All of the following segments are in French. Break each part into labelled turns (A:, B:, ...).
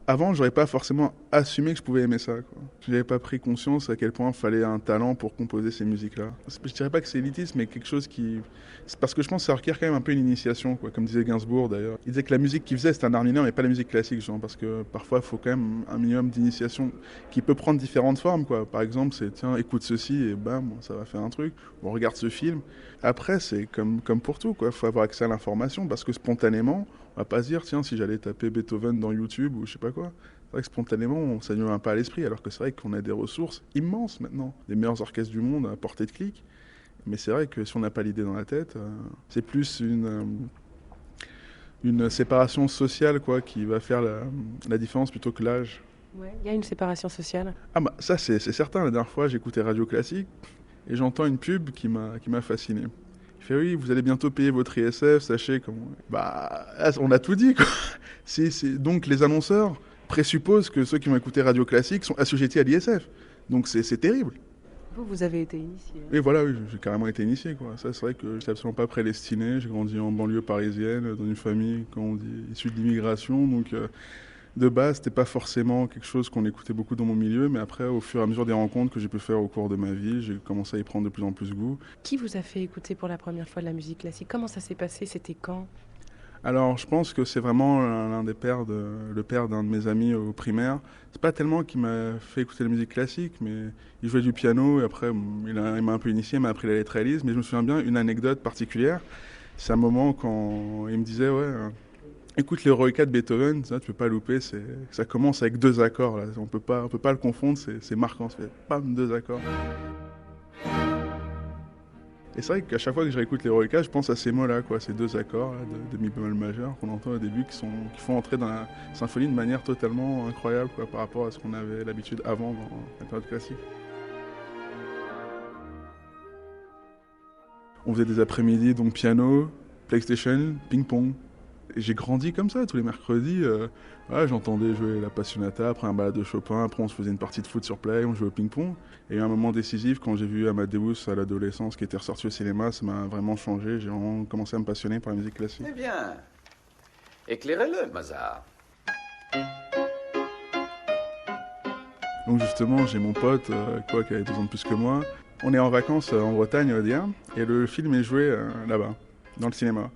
A: Avant, j'aurais pas forcément assumé que je pouvais aimer ça, quoi. J'avais pas pris conscience à quel point il fallait un talent pour composer ces musiques-là. Je dirais pas que c'est élitiste, mais quelque chose qui... C'est parce que je pense que ça requiert quand même un peu une initiation, quoi. Comme disait Gainsbourg, d'ailleurs. Il disait que la musique qu'il faisait, c'était un art mineur, mais pas la musique classique, genre, parce que parfois, il faut quand même un minimum d'initiation qui peut prendre différentes formes, quoi. Par exemple, c'est, tiens, écoute ceci, et bam, ça va faire un truc. On regarde ce film. Après, c'est comme pour tout, quoi. Faut avoir accès à l'information, parce que spontanément, on va pas se dire, tiens, si j'allais taper Beethoven dans YouTube ou je sais pas quoi. C'est vrai que spontanément, ça ne nous vient pas à l'esprit, alors que c'est vrai qu'on a des ressources immenses maintenant, les meilleurs orchestres du monde à portée de clic. Mais c'est vrai que si on n'a pas l'idée dans la tête, c'est plus une séparation sociale quoi, qui va faire la différence plutôt que l'âge.
B: Ouais, il y a une séparation sociale.
A: Ah bah ça c'est certain, la dernière fois j'écoutais Radio Classique et j'entends une pub qui m'a fasciné. Il fait oui, vous allez bientôt payer votre ISF, sachez comment... Bah, on a tout dit quoi. Donc les annonceurs présupposent que ceux qui vont écouter Radio Classique sont assujettis à l'ISF. Donc c'est terrible.
B: Vous avez été initié.
A: Et voilà, oui, j'ai carrément été initié quoi. Ça c'est vrai que je n'étais absolument pas prédestiné. J'ai grandi en banlieue parisienne, dans une famille, comme on dit, issue de l'immigration. Donc de base, c'était pas forcément quelque chose qu'on écoutait beaucoup dans mon milieu, mais après, au fur et à mesure des rencontres que j'ai pu faire au cours de ma vie, j'ai commencé à y prendre de plus en plus goût.
B: Qui vous a fait écouter pour la première fois de la musique classique? Comment ça s'est passé? C'était quand?
A: Alors, je pense que c'est vraiment le père d'un de mes amis au primaire. C'est pas tellement qu'il m'a fait écouter la musique classique, mais il jouait du piano et après, il m'a un peu initié, il m'a appris la lettre à Elise. Mais je me souviens bien une anecdote particulière. C'est un moment quand il me disait, ouais, écoute l'Eroica de Beethoven, ça, tu peux pas louper, ça commence avec deux accords, là. On peut pas le confondre, c'est marquant, ça fait pam, deux accords. Et c'est vrai qu'à chaque fois que je réécoute l'Eroica, je pense à ces mots-là, quoi, ces deux accords là, de mi bémol majeur qu'on entend au début, qui font entrer dans la symphonie de manière totalement incroyable, quoi, par rapport à ce qu'on avait l'habitude avant dans la période classique. On faisait des après-midi, donc piano, PlayStation, ping-pong. Et j'ai grandi comme ça, tous les mercredis. Voilà, j'entendais jouer la Passionata, après un balade de Chopin, après on se faisait une partie de foot sur Play, on jouait au ping-pong. Et il y a eu un moment décisif quand j'ai vu Amadeus à l'adolescence qui était ressorti au cinéma, ça m'a vraiment changé. J'ai vraiment commencé à me passionner pour la musique classique.
C: Eh bien, éclairez-le, Mozart.
A: Donc justement, j'ai mon pote, qui avait 2 ans de plus que moi. On est en vacances en Bretagne, on va dire, et le film est joué là-bas, dans le cinéma.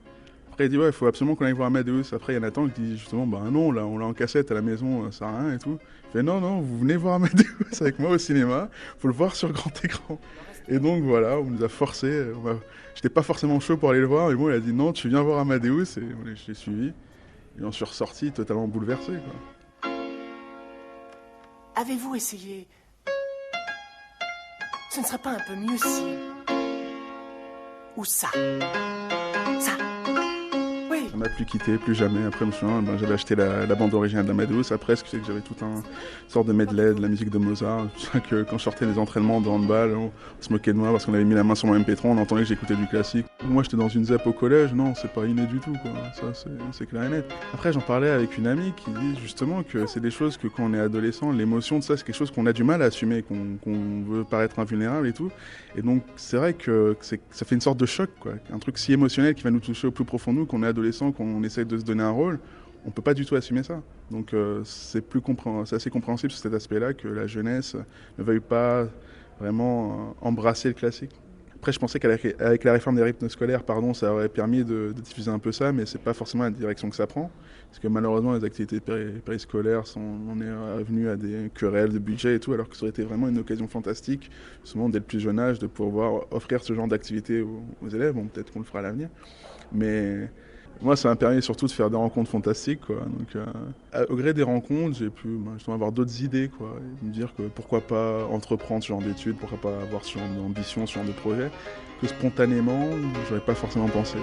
A: Après, il dit, ouais, il faut absolument qu'on aille voir Amadeus. Après, il y a Nathan qui dit, justement, bah non, là, on l'a en cassette à la maison, ça sert à rien et tout. Il fait, non, non, vous venez voir Amadeus avec moi au cinéma, faut le voir sur grand écran. Et donc, voilà, on nous a forcé. J'étais pas forcément chaud pour aller le voir, mais bon, il a dit, non, tu viens voir Amadeus, et je l'ai suivi. Et on s'est ressorti totalement bouleversé, quoi.
D: Avez-vous essayé? Ce ne serait pas un peu mieux si... Ou ça? Ça? Oui.
A: Ça m'a plus quitté, plus jamais. Après, je me souviens, j'avais acheté la bande originale d'Amadeus. Après, je sais que j'avais tout un sorte de medley de la musique de Mozart. C'est pour ça que quand je sortais des entraînements de handball, on se moquait de moi parce qu'on avait mis la main sur mon MP3, on entendait que j'écoutais du classique. Moi, j'étais dans une ZEP au collège. Non, c'est pas inné du tout, quoi. Ça, c'est clair et net. Après, j'en parlais avec une amie qui dit justement que c'est des choses que quand on est adolescent, l'émotion de ça, c'est quelque chose qu'on a du mal à assumer, qu'on veut paraître invulnérable et tout. Et donc, c'est vrai que ça fait une sorte de choc, quoi. Un truc si émotionnel qui va nous toucher au plus profond de nous, qu'on est adolescent, qu'on essaie de se donner un rôle, on peut pas du tout assumer ça. Donc, c'est assez compréhensible sur cet aspect-là que la jeunesse ne veuille pas vraiment embrasser le classique. Après, je pensais qu'avec la réforme des rythmes scolaires, ça aurait permis de diffuser un peu ça, mais c'est pas forcément la direction que ça prend. Parce que malheureusement, les activités périscolaires, on est revenu à des querelles de budget et tout, alors que ça aurait été vraiment une occasion fantastique, justement, dès le plus jeune âge, de pouvoir offrir ce genre d'activité aux élèves. Bon, peut-être qu'on le fera à l'avenir. Mais moi, ça m'a permis surtout de faire des rencontres fantastiques, quoi. Donc, au gré des rencontres, j'ai pu justement avoir d'autres idées, quoi. Et me dire que pourquoi pas entreprendre ce genre d'études, pourquoi pas avoir ce genre d'ambition, ce genre de projet, que spontanément, j'aurais pas forcément pensé.